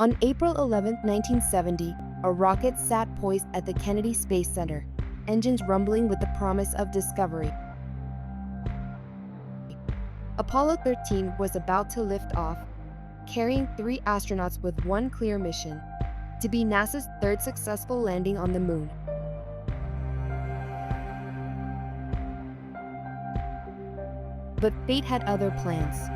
On April 11, 1970, a rocket sat poised at the Kennedy Space Center, engines rumbling with the promise of discovery. Apollo 13 was about to lift off, carrying 3 astronauts with one clear mission: to be NASA's third successful landing on the moon. But fate had other plans.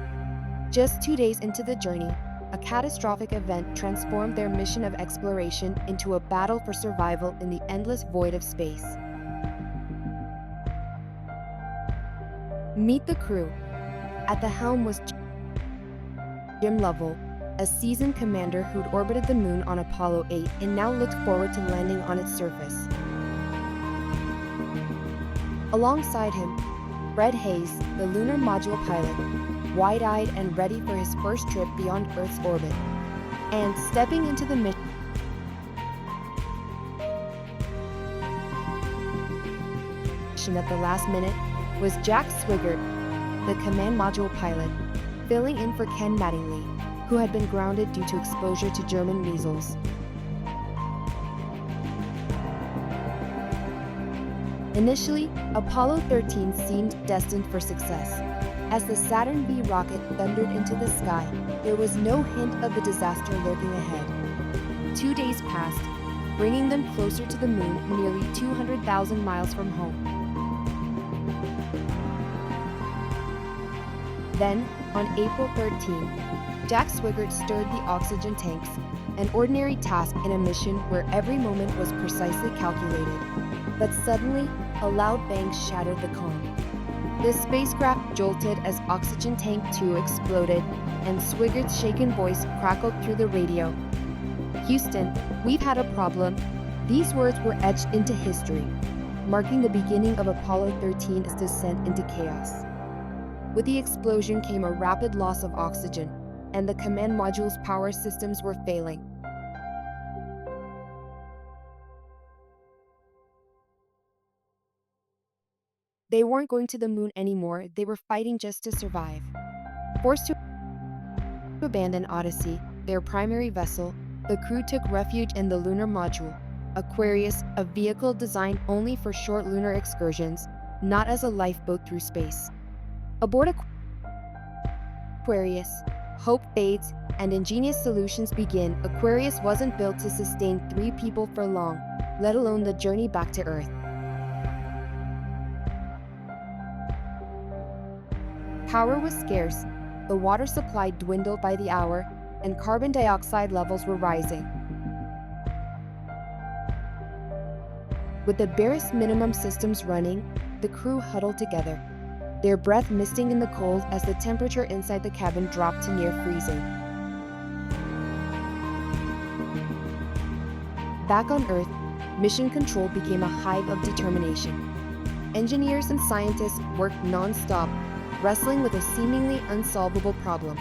Just 2 days into the journey, a catastrophic event transformed their mission of exploration into a battle for survival in the endless void of space. Meet the crew. At the helm was Jim Lovell, a seasoned commander who'd orbited the moon on Apollo 8 and now looked forward to landing on its surface. Alongside him, Fred Haise, the lunar module pilot, wide-eyed and ready for his first trip beyond Earth's orbit. And stepping into the mission at the last minute was Jack Swigert, the command module pilot, filling in for Ken Mattingly, who had been grounded due to exposure to German measles. Initially, Apollo 13 seemed destined for success. As the Saturn V rocket thundered into the sky, there was no hint of the disaster lurking ahead. 2 days passed, bringing them closer to the moon, nearly 200,000 miles from home. Then, on April 13, Jack Swigert stirred the oxygen tanks, an ordinary task in a mission where every moment was precisely calculated. But suddenly, a loud bang shattered the calm. The spacecraft jolted as oxygen tank 2 exploded, and Swigert's shaken voice crackled through the radio. "Houston, we've had a problem." These words were etched into history, marking the beginning of Apollo 13's descent into chaos. With the explosion came a rapid loss of oxygen, and the command module's power systems were failing. They weren't going to the moon anymore, they were fighting just to survive. Forced to abandon Odyssey, their primary vessel, the crew took refuge in the lunar module, Aquarius, a vehicle designed only for short lunar excursions, not as a lifeboat through space. Aboard Aquarius, hope fades and ingenious solutions begin. Aquarius wasn't built to sustain 3 people for long, let alone the journey back to Earth. Power was scarce, the water supply dwindled by the hour, and carbon dioxide levels were rising. With the barest minimum systems running, the crew huddled together, their breath misting in the cold as the temperature inside the cabin dropped to near freezing. Back on Earth, mission control became a hive of determination. Engineers and scientists worked non-stop, wrestling with a seemingly unsolvable problem: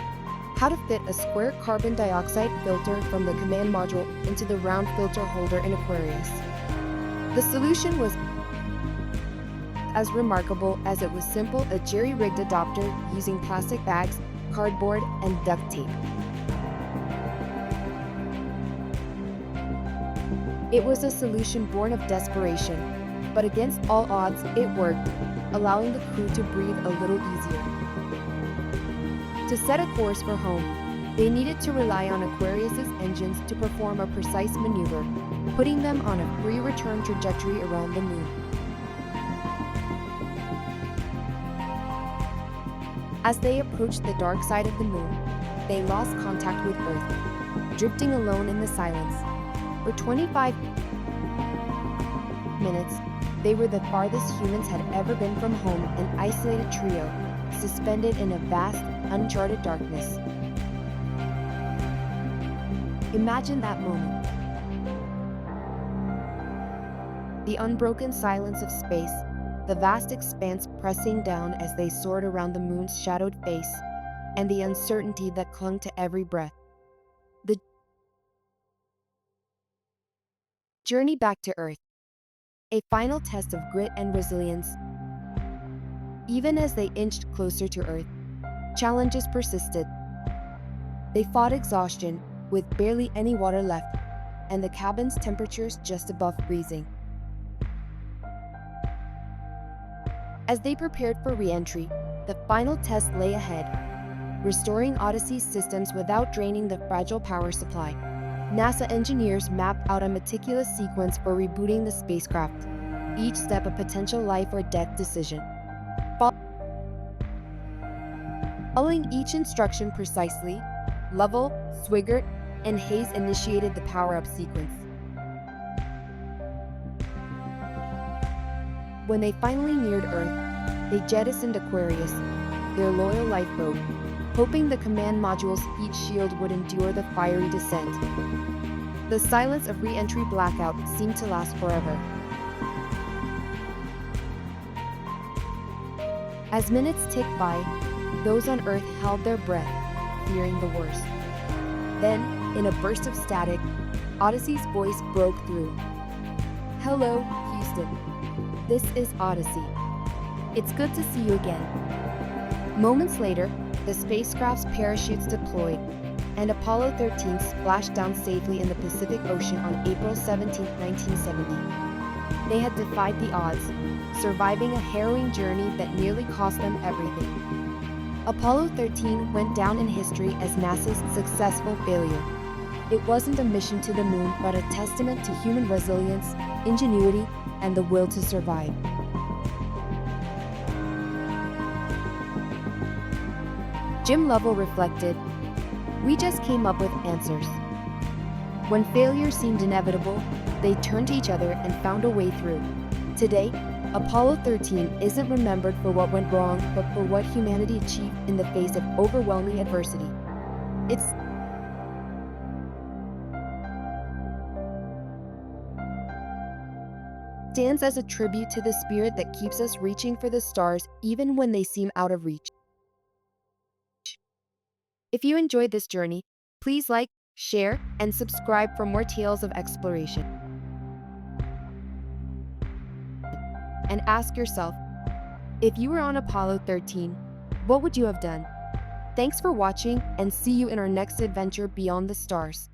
how to fit a square carbon dioxide filter from the command module into the round filter holder in Aquarius. The solution was as remarkable as it was simple: a jerry-rigged adapter using plastic bags, cardboard, and duct tape. It was a solution born of desperation, but against all odds, it worked, allowing the crew to breathe a little easier. To set a course for home, they needed to rely on Aquarius's engines to perform a precise maneuver, putting them on a free return trajectory around the moon. As they approached the dark side of the moon, they lost contact with Earth, drifting alone in the silence. For 25 minutes, they were the farthest humans had ever been from home, an isolated trio, suspended in a vast, uncharted darkness. Imagine that moment. The unbroken silence of space, the vast expanse pressing down as they soared around the moon's shadowed face, and the uncertainty that clung to every breath. The journey back to Earth, a final test of grit and resilience. Even as they inched closer to Earth, challenges persisted. They fought exhaustion, with barely any water left, and the cabin's temperatures just above freezing. As they prepared for re-entry, the final test lay ahead, restoring Odyssey's systems without draining the fragile power supply. NASA engineers mapped out a meticulous sequence for rebooting the spacecraft, each step a potential life or death decision. Following each instruction precisely, Lovell, Swigert, and Haise initiated the power-up sequence. When they finally neared Earth, they jettisoned Aquarius, their loyal lifeboat, hoping the command module's heat shield would endure the fiery descent. The silence of re-entry blackout seemed to last forever. As minutes ticked by, those on Earth held their breath, fearing the worst. Then, in a burst of static, Odyssey's voice broke through. "Hello, Houston. This is Odyssey. It's good to see you again." Moments later, the spacecraft's parachutes deployed, and Apollo 13 splashed down safely in the Pacific Ocean on April 17, 1970. They had defied the odds, surviving a harrowing journey that nearly cost them everything. Apollo 13 went down in history as NASA's successful failure. It wasn't a mission to the moon, but a testament to human resilience, ingenuity, and the will to survive. Jim Lovell reflected, "We just came up with answers. When failure seemed inevitable, they turned to each other and found a way through." Today, Apollo 13 isn't remembered for what went wrong, but for what humanity achieved in the face of overwhelming adversity. It stands as a tribute to the spirit that keeps us reaching for the stars even when they seem out of reach. If you enjoyed this journey, please like, share, and subscribe for more tales of exploration. And ask yourself, if you were on Apollo 13, what would you have done? Thanks for watching, and see you in our next adventure beyond the stars.